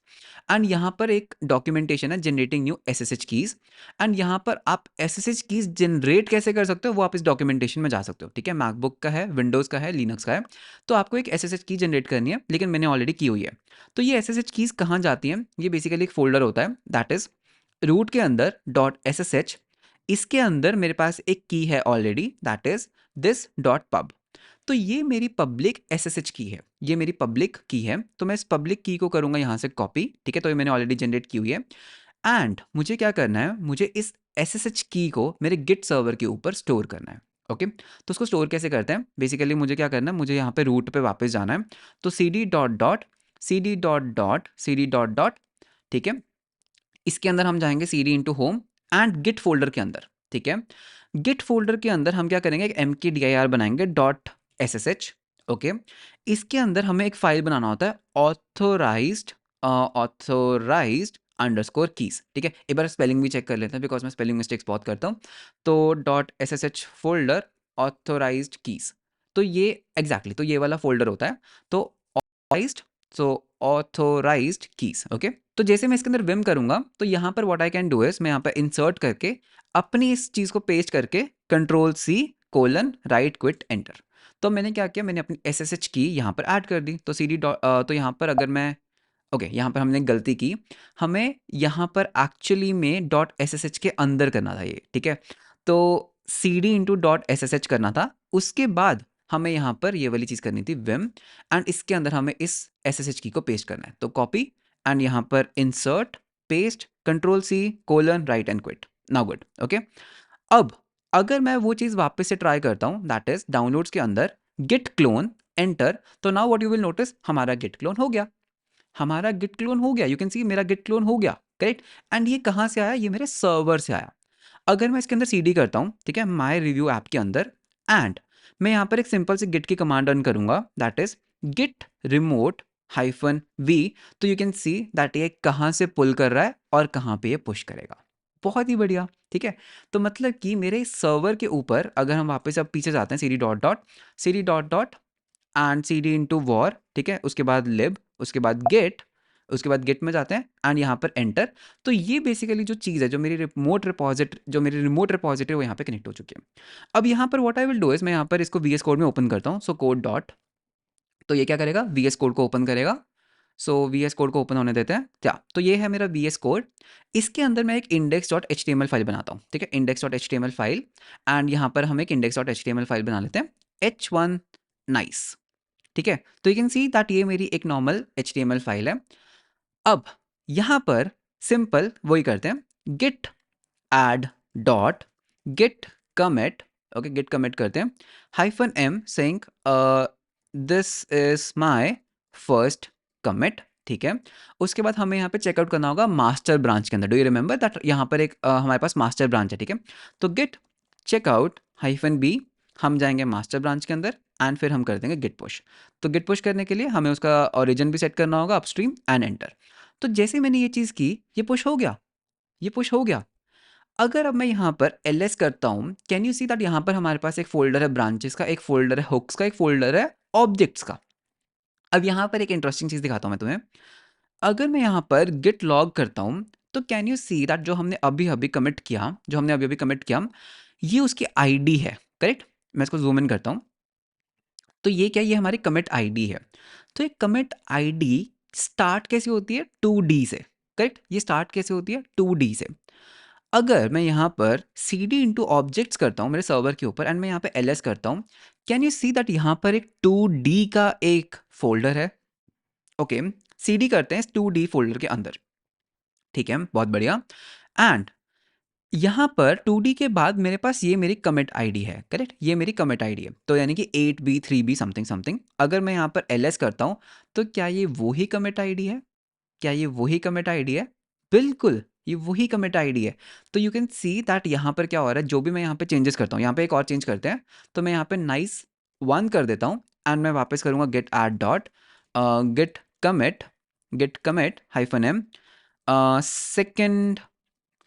and यहाँ पर एक डॉक्यूमेंटेशन है generating new SSH keys and यहाँ पर आप एसएसएच कीज़ जनरेट कैसे कर सकते हो वो आप इस डॉक्यूमेंटेशन में जा सकते हो, ठीक है? मैकबुक का है, विंडोज़ का है, लिनक्स का है, तो आपको एक एसएसएच की जनरेट करनी है, लेकिन मैंने ऑलरेडी की हुई है। तो ये एसएसएच कीज़ कहाँ जाती हैं, ये बेसिकली एक फोल्डर होता है दैट इज रूट के अंदर डॉट एसएसएच, इसके अंदर मेरे पास एक की है already that is this dot pub. तो ये मेरी पब्लिक एसएसएच की है, ये मेरी पब्लिक की है, तो मैं इस पब्लिक की को करूंगा यहाँ से कॉपी, ठीक है? तो ये मैंने ऑलरेडी जनरेट की हुई है एंड मुझे क्या करना है, मुझे इस एसएसएच की को मेरे गिट सर्वर के ऊपर स्टोर करना है, ओके? तो उसको स्टोर कैसे करते हैं, बेसिकली मुझे क्या करना है, मुझे यहाँ पे रूट पे वापस जाना है, तो cd dot dot cd dot dot cd dot dot, ठीक है? इसके अंदर हम जाएंगे cd into home and git folder के अंदर, ठीक है? गिट फोल्डर के अंदर हम क्या करेंगे, एक mkdir बनाएंगे डॉट एसएसएच, ओके? इसके अंदर हमें एक फाइल बनाना होता है ऑथोराइज्ड अंडरस्कोर कीज, ठीक है? एक बार स्पेलिंग भी चेक कर लेते हैं बिकॉज मैं स्पेलिंग मिस्टेक्स बहुत करता हूँ। तो dot SSH folder authorized keys, तो ये एग्जैक्टली तो ये वाला फोल्डर होता है, तो ऑथोराइज्ड, सो ऑथोराइज्ड कीज, ओके? तो जैसे मैं इसके अंदर विम करूंगा तो यहाँ पर what I can do is मैं यहाँ पर इंसर्ट करके अपनी इस चीज़ को पेस्ट करके control C colon write quit enter, तो मैंने क्या किया, मैंने अपनी एसएसएच की यहाँ पर ऐड कर दी। तो cd डॉट तो यहाँ पर अगर मैं ओके यहाँ पर हमने गलती की, हमें यहाँ पर एक्चुअली में डॉट एसएसएच के अंदर करना था ये, ठीक है? तो cd इंटू डॉट एसएसएच करना था, उसके बाद हमें यहाँ पर ये वाली चीज़ करनी थी विम एंड इसके अंदर हमें इस एसएसएच की को पेस्ट करना है, तो कॉपी एंड यहाँ पर insert paste control C colon write and quit, now good, okay? अब अगर मैं वो चीज़ वापस से ट्राई करता हूँ दैट इज डाउनलोड्स के अंदर गिट क्लोन एंटर, तो now what you will notice हमारा गिट क्लोन हो गया, हमारा गिट क्लोन हो गया, यू कैन सी मेरा गिट क्लोन हो गया, करेक्ट? एंड ये कहाँ से आया, ये मेरे सर्वर से आया। अगर मैं इसके अंदर cd करता हूँ, ठीक है, माई रिव्यू ऐप के अंदर एंड मैं यहाँ पर एक सिंपल सी गिट की कमांड रन करूंगा that is git remote -v, तो यू कैन सी दैट ये कहाँ से पुल कर रहा है और कहाँ पे ये पुश करेगा। बहुत ही बढ़िया, ठीक है। तो मतलब कि मेरे सर्वर के ऊपर अगर हम वापस अब पीछे जाते हैं, cd dot dot and cd into war, ठीक है, उसके बाद lib, उसके बाद git, उसके बाद git में जाते हैं एंड यहाँ पर एंटर। तो ये बेसिकली जो चीज़ है, जो मेरी रिमोट रिपोजिटरी वो यहाँ पे कनेक्ट हो चुकी है। अब यहाँ पर what I will do is मैं यहाँ पर इसको VS कोड में ओपन करता हूँ। सो कोड डॉट, तो ये क्या करेगा, VS कोड को ओपन करेगा। सो VS कोड को ओपन होने देते हैं क्या, तो ये है मेरा VS कोड। इसके अंदर मैं एक index.html फाइल बनाता हूँ, ठीक है, index.html फाइल। एंड यहाँ पर हम एक index.html फाइल बना लेते हैं h1 nice, ठीक है। तो यू कैन सी दैट ये मेरी एक नॉर्मल HTML फाइल है। अब यहाँ पर सिंपल वही करते हैं, git add dot git commit, okay, git commit करते हैं -m saying this is my first commit, ठीक है। उसके बाद हमें यहाँ पे चेकआउट करना होगा मास्टर ब्रांच के अंदर। डू यू रिमेंबर दैट यहाँ पर एक हमारे पास मास्टर ब्रांच है, ठीक है। तो git checkout -b, हम जाएंगे मास्टर ब्रांच के अंदर एंड फिर हम कर देंगे git push। तो git push करने के लिए हमें उसका ओरिजिन भी सेट करना होगा, अपस्ट्रीम एंड एंटर। तो जैसे मैंने ये चीज़ की, ये पुश हो गया, ये पुश हो गया। अगर अब मैं यहाँ पर ls करता हूँ, कैन यू सी दैट यहाँ पर हमारे पास एक फोल्डर है ब्रांचेस का, एक फोल्डर है हुक्स का, एक फोल्डर है ऑब्जेक्ट्स का। अब यहाँ पर एक इंटरेस्टिंग चीज़ दिखाता हूँ मैं तुम्हें। अगर मैं यहाँ पर git log करता हूँ, तो कैन यू सी दैट जो हमने अभी अभी कमिट किया, ये उसकी आईडी है, करेक्ट। मैं इसको जूम इन करता हूँ, तो ये क्या, ये हमारी कमिट आईडी है। तो ये कमिट आईडी स्टार्ट कैसे होती है, 2D से, करेक्ट। ये स्टार्ट कैसे होती है, 2D से। अगर मैं यहाँ पर cd इंटू ऑब्जेक्ट्स करता हूँ मेरे सर्वर के ऊपर एंड मैं यहाँ पे ls करता हूँ, कैन यू सी दैट यहाँ पर एक 2D का एक फोल्डर है, ओके। cd करते हैं इस 2D फोल्डर के अंदर, ठीक है, बहुत बढ़िया। एंड यहाँ पर 2D के बाद मेरे पास ये मेरी कमिट आईडी है, करेक्ट, ये मेरी कमिट आईडी है। तो यानी कि 8B 3B समथिंग समथिंग। अगर मैं यहाँ पर ls करता हूँ, तो क्या ये वही कमिट आईडी है, क्या ये वही कमिट आईडी है? बिल्कुल, ये वही कमिट आईडी है। तो यू कैन सी दैट यहाँ पर क्या हो रहा है, जो भी मैं यहाँ पे चेंजेस करता हूँ, यहाँ पे एक और चेंज करते हैं। तो मैं यहाँ पे नाइस 1 कर देता हूँ एंड मैं वापस करूँगा git add dot git commit -m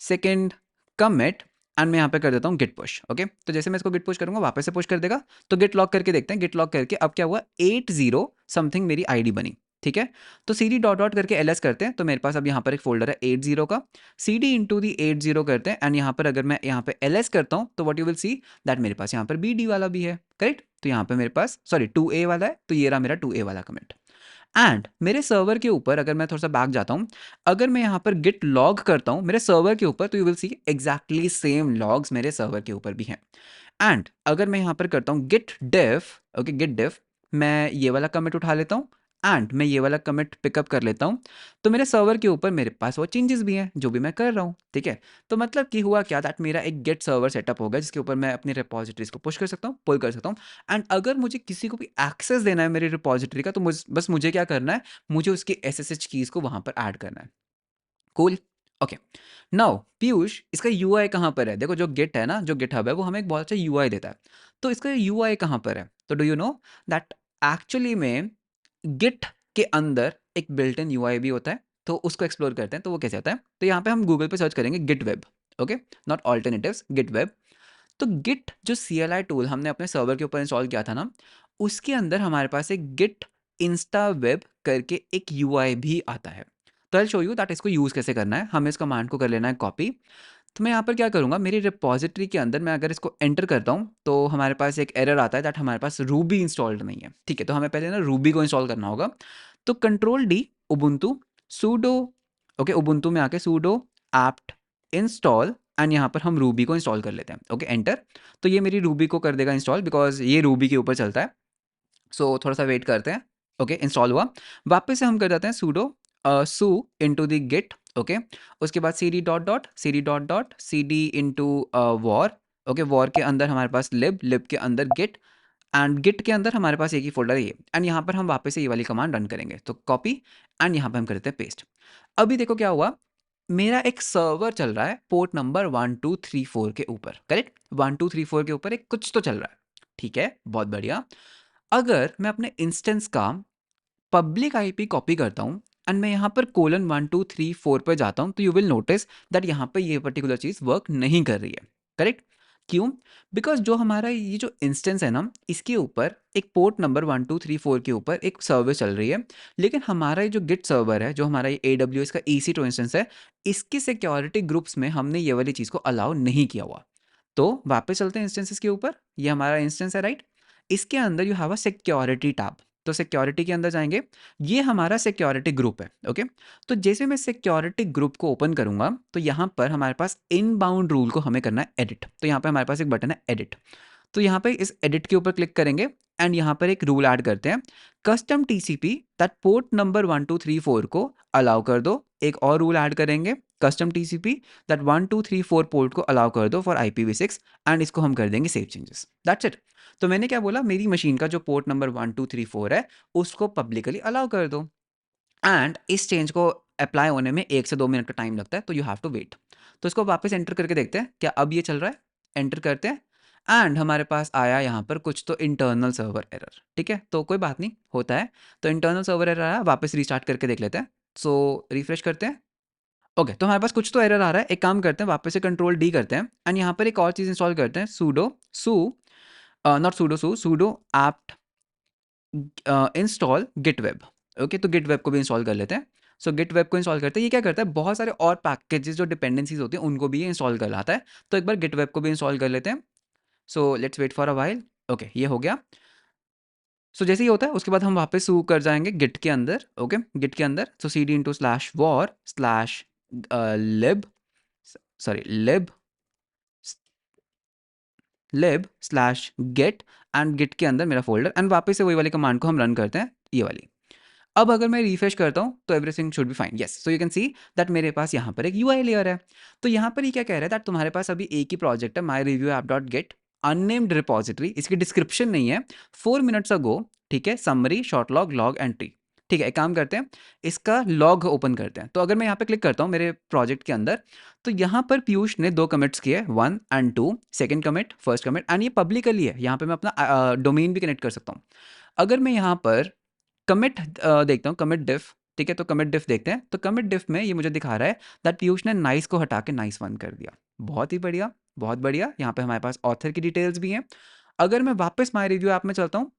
second commit and मैं यहाँ पे कर देता हूँ गिट पुश, ओके। तो जैसे मैं इसको गिट पुश करूँगा, वापस से पुश कर देगा। तो गिट लॉक करके देखते हैं, गिट लॉक करके अब क्या हुआ, 80 समथिंग मेरी आईडी बनी, ठीक है। तो cd डॉट डॉट करके ls करते हैं, तो मेरे पास अब यहाँ पर एक फोल्डर है 80 का। cd इंटू दी 80 करते हैं एंड यहाँ पर अगर मैं यहाँ पे ls करता हूँ, तो what you will see that मेरे पास यहाँ पर bd वाला भी है, करेक्ट। तो यहाँ पे मेरे पास 2a वाला है, तो ये रहा मेरा 2a वाला कमेंट। एंड मेरे सर्वर के ऊपर अगर मैं थोड़ा सा बैक जाता हूँ, अगर मैं यहाँ पर गिट लॉग करता हूँ मेरे सर्वर के ऊपर, तो you will C exactly same logs मेरे सर्वर के ऊपर भी हैं। एंड अगर मैं यहाँ पर करता हूँ git diff, okay, git diff, मैं ये वाला कमिट उठा लेता हूँ एंड मैं ये वाला कमिट पिकअप कर लेता हूँ, तो मेरे सर्वर के ऊपर मेरे पास वो चेंजेस भी हैं जो भी मैं कर रहा हूँ, ठीक है। तो मतलब कि हुआ क्या, दैट मेरा एक गेट सर्वर सेटअप होगा जिसके ऊपर मैं अपनी रिपोजिटरीज को पुश कर सकता हूँ, पुल कर सकता हूँ। एंड अगर मुझे किसी को भी एक्सेस देना है मेरी रिपोजिटरी का, तो बस मुझे क्या करना है, मुझे उसकी SSH कीज़ को वहाँ पर ऐड करना है। Cool, okay. नाउ पीयूष, इसका यूआई कहाँ पर है? देखो जो गिट है ना, जो गिटहब है, वो हमें एक बहुत अच्छा यूआई देता है। तो इसका यूआई कहाँ पर है? तो do you know that actually में गिट के अंदर एक बिल्ट इन यूआई भी होता है। तो उसको एक्सप्लोर करते हैं, तो वो कैसे होता है। तो यहाँ पे हम गूगल पे सर्च करेंगे git web, okay, not alternatives, git web. तो गिट जो CLI टूल हमने अपने सर्वर के ऊपर इंस्टॉल किया था ना, उसके अंदर हमारे पास एक गिट इंस्टा वेब करके एक यूआई भी आता है। तो आई शो यू दैट इसको यूज़ कैसे करना है। हमें इस कमांड को कर लेना है कॉपी। तो मैं यहाँ पर क्या करूँगा, मेरी रिपोजिटरी के अंदर मैं अगर इसको एंटर करता हूँ, तो हमारे पास एक एरर आता है दैट हमारे पास रूबी इंस्टॉल्ड नहीं है, ठीक है। तो हमें पहले ना रूबी को इंस्टॉल करना होगा। तो Ctrl+D Ubuntu pseudo, okay, Ubuntu में आके सूडो apt इंस्टॉल एंड यहाँ पर हम रूबी को इंस्टॉल कर लेते हैं, ओके, एंटर। तो ये मेरी रूबी को कर देगा इंस्टॉल, बिकॉज ये रूबी के ऊपर चलता है। सो थोड़ा सा वेट करते हैं, ओके, इंस्टॉल हुआ। वापस से हम कर देते हैं sudo su into the git, okay. उसके बाद cd dot dot cd into var, okay, var के अंदर हमारे पास लिब के अंदर गिट एंड गिट के अंदर हमारे पास एक ही फोल्डर है ये। एंड यहाँ पर हम वापस से ये वाली कमांड रन करेंगे, तो कॉपी एंड यहाँ पर हम करते हैं पेस्ट। अभी देखो क्या हुआ, मेरा एक सर्वर चल रहा है पोर्ट नंबर 1234 के ऊपर, करेक्ट, 1234 के ऊपर एक कुछ तो चल रहा है, ठीक है, बहुत बढ़िया। अगर मैं अपने इंस्टेंस का पब्लिक आईपी कॉपी करता हूँ एंड मैं यहाँ पर कोलन 1 2 3 4 पर जाता हूँ, तो यू विल नोटिस दैट यहाँ पर ये पर्टिकुलर चीज़ वर्क नहीं कर रही है। करेक्ट? क्यों? बिकॉज जो हमारा ये जो इंस्टेंस है ना, इसके ऊपर एक पोर्ट नंबर 1 2 3 4 के ऊपर एक सर्विस चल रही है, लेकिन हमारा ये जो गिट सर्वर है, जो हमारा ये AWS का EC2 इंस्टेंस है, इसके सिक्योरिटी ग्रुप्स में हमने ये वाली चीज़ को अलाउ नहीं किया हुआ। तो वापस चलते हैं इंस्टेंसेस के ऊपर। ये हमारा इंस्टेंस है, राइट? इसके अंदर you have a security tab. तो सिक्योरिटी के अंदर जाएंगे, ये हमारा सिक्योरिटी ग्रुप है। ओके, तो जैसे मैं सिक्योरिटी ग्रुप को ओपन करूंगा, तो यहाँ पर हमारे पास इनबाउंड रूल को हमें करना है एडिट। तो यहाँ पे हमारे पास एक बटन है एडिट। तो यहाँ पे इस एडिट के ऊपर क्लिक करेंगे एंड यहाँ पर एक रूल ऐड करते हैं, custom TCP that port number 1 2 3 4 को अलाउ कर दो। एक और रूल ऐड करेंगे, कस्टम TCP दैट 1 2 3 4 पोर्ट को अलाउ कर दो फॉर IPv6 एंड इसको हम कर देंगे सेव चेंजेस। That's it. तो मैंने क्या बोला, मेरी मशीन का जो पोर्ट नंबर 1 2 3 4 है उसको पब्लिकली अलाउ कर दो एंड इस चेंज को अप्लाई होने में 1 से 2 मिनट का टाइम लगता है, तो यू हैव टू वेट। तो इसको वापस एंटर करके देखते हैं क्या अब ये चल रहा है। एंटर करते हैं एंड हमारे पास आया यहाँ पर कुछ तो इंटरनल सर्वर एरर। ठीक है, तो कोई बात नहीं, होता है। तो इंटरनल सर्वर एरर आया, वापस रीस्टार्ट करके देख लेते हैं। सो रिफ्रेश करते हैं। ओके, तो हमारे पास कुछ तो एरर आ रहा है। एक काम करते हैं, वापस से कंट्रोल D करते हैं एंड यहाँ पर एक और चीज़ इंस्टॉल करते हैं, sudo su not sudo sudo apt install git web. Okay, तो गिट वेब को भी इंस्टॉल कर लेते हैं। सो गिट वेब को इंस्टॉल करते हैं, ये क्या करता है, बहुत सारे और पैकेजेस जो डिपेंडेंसीज होती हैं उनको भी ये इंस्टॉल कर लाता है। तो एक बार गिट वेब को भी इंस्टॉल कर लेते हैं। So let's wait for a while. Okay, ये हो गया। सो जैसे ही होता है उसके बाद हम वापस शू कर जाएंगे गिट के अंदर। ओके, गिट के अंदर सो cd/var/lib sorry lib/get and Git के अंदर मेरा फोल्डर एंड वापस से वही वाली कमांड को हम रन करते हैं, ये वाली। अब अगर मैं रिफ्रेश करता हूँ तो everything should be fine. Yes, so you can see that मेरे पास यहाँ पर एक UI लेयर है। तो यहाँ पर ये क्या कह रहा है दैट तुम्हारे पास अभी एक ही प्रोजेक्ट है, my review app dot gate unnamed repository, इसकी डिस्क्रिप्शन नहीं है, 4 मिनट्स अगो। ठीक है, summary short log log entry. ठीक है, एक काम करते हैं, इसका लॉग ओपन करते हैं। तो अगर मैं यहाँ पे क्लिक करता हूँ मेरे प्रोजेक्ट के अंदर, तो यहाँ पर पीयूष ने 2 कमिट्स किए, 1 और 2, second commit, first commit and ये पब्लिकली है। यहाँ पे मैं अपना डोमेन भी कनेक्ट कर सकता हूँ। अगर मैं यहाँ पर कमिट देखता हूँ, कमिट डिफ। ठीक है, तो कमिट डिफ देखते हैं। तो कमिट डिफ में ये मुझे दिखा रहा है दैट पीयूष ने नाइस को हटा के नाइस 1 कर दिया। बहुत ही बढ़िया, बहुत बढ़िया। यहाँ पे हमारे पास ऑथर की डिटेल्स भी हैं। अगर मैं वापस माई रिव्यू ऐप में चलता हूँ,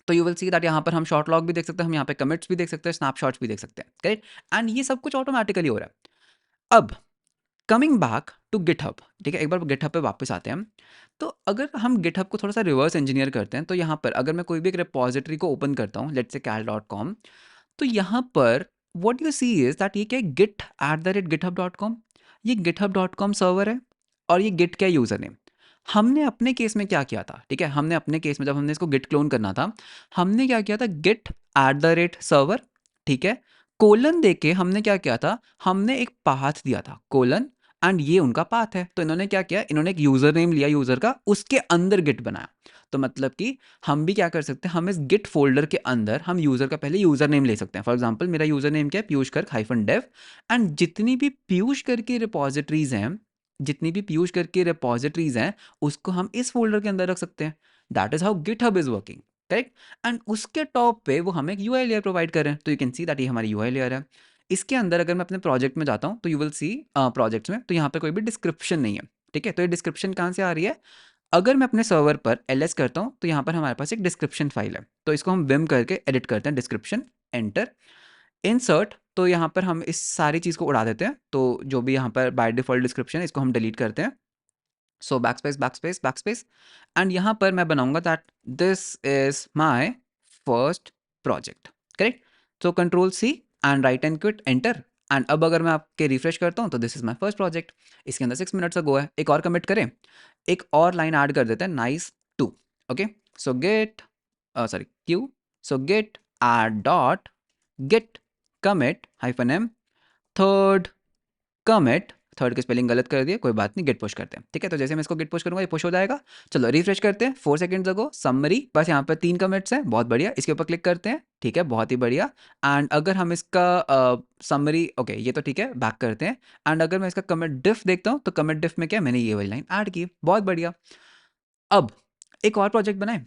तो यू विल सी दैट यहाँ पर हम शॉर्ट लॉग भी देख सकते हैं, हम यहाँ पे कमिट्स भी देख सकते हैं, स्नैपशॉट्स भी देख सकते हैं। करेक्ट, एंड ये सब कुछ ऑटोमेटिकली हो रहा है। अब कमिंग बैक टू गिटहब। ठीक है, एक बार गिटहब पे वापस आते हैं हम। तो अगर हम गिटहब को थोड़ा सा रिवर्स इंजीनियर करते हैं, तो यहाँ पर अगर मैं कोई भी एक रिपोजिटरी को ओपन करता हूँ, लेट्स से cal.com, तो यहाँ पर what you see is that ये क्या है, git@github.com। ये github.com सर्वर है और ये गिट क्या यूज़र नेम। हमने अपने केस में क्या किया था, ठीक है, हमने अपने केस में जब हमने इसको गिट क्लोन करना था, हमने क्या किया था, git@server। ठीक है, कोलन दे के हमने क्या किया था, हमने एक पाथ दिया था कोलन एंड ये उनका पाथ है। तो इन्होंने क्या किया, इन्होंने एक यूज़र नेम लिया यूज़र का, उसके अंदर गिट बनाया। तो मतलब कि हम भी क्या कर सकते हैं, हम इस गिट फोल्डर के अंदर हम यूज़र का पहले यूज़र नेम ले सकते हैं। फॉर एग्जांपल मेरा यूज़र नेम क्या है, पीयूष गर्ग -dev एंड जितनी भी पीयूष गर्ग की रिपोजिटरीज हैं, जितनी भी पीयूष गर्ग की रिपोजिटरीज हैं, उसको हम इस फोल्डर के अंदर रख सकते हैं। That is how GitHub is working. Correct, and उसके टॉप पे वो हमें एक UI लेयर प्रोवाइड कर रहे हैं। तो यू कैन सी दैट ये हमारी UI लेयर है। इसके अंदर अगर मैं अपने प्रोजेक्ट में जाता हूँ, तो यू विल सी प्रोजेक्ट्स में, तो यहाँ पे कोई भी डिस्क्रिप्शन नहीं है। ठीक है, तो ये डिस्क्रिप्शन कहाँ से आ रही है, अगर मैं अपने सर्वर पर ls करता हूँ, तो यहाँ पर हमारे पास एक डिस्क्रिप्शन फाइल है। तो इसको हम विम करके एडिट करते हैं, डिस्क्रिप्शन, एंटर, इंसर्ट। तो यहाँ पर हम इस सारी चीज़ को उड़ा देते हैं। तो जो भी यहाँ पर बाय डिफॉल्ट डिस्क्रिप्शन है, इसको हम डिलीट करते हैं। So backspace backspace backspace and यहाँ पर मैं बनाऊंगा that this is my first project. Correct, तो control C and write and quit enter. And अब अगर मैं आपके रिफ्रेश करता हूँ, तो this is my first project. इसके अंदर 6 मिनट्स अगो है। एक और कमिट करें, एक और लाइन ऐड कर देते हैं, nice2। ओके, सो गेट सॉरी क्यू, सो gate add dot git commit -m third commit. Third की स्पेलिंग गलत कर दिए, कोई बात नहीं, गेट पुश करते हैं। ठीक है, तो जैसे मैं इसको गेट पुश करूंगा ये पुश हो जाएगा। चलो रिफ्रेश करते हैं, 4 सेकंड्स अगो समरी, बस यहाँ पर 3 कमिट्स हैं, बहुत बढ़िया। इसके ऊपर क्लिक करते हैं, ठीक है, बहुत ही बढ़िया। एंड अगर हम इसका समरी, ओके ये तो ठीक है, बैक करते हैं। एंड अगर मैं इसका कमिट डिफ देखता हूँ, तो कमिट डिफ में क्या है, मैंने ये वाली लाइन ऐड की, बहुत बढ़िया। अब एक और प्रोजेक्ट बनाए,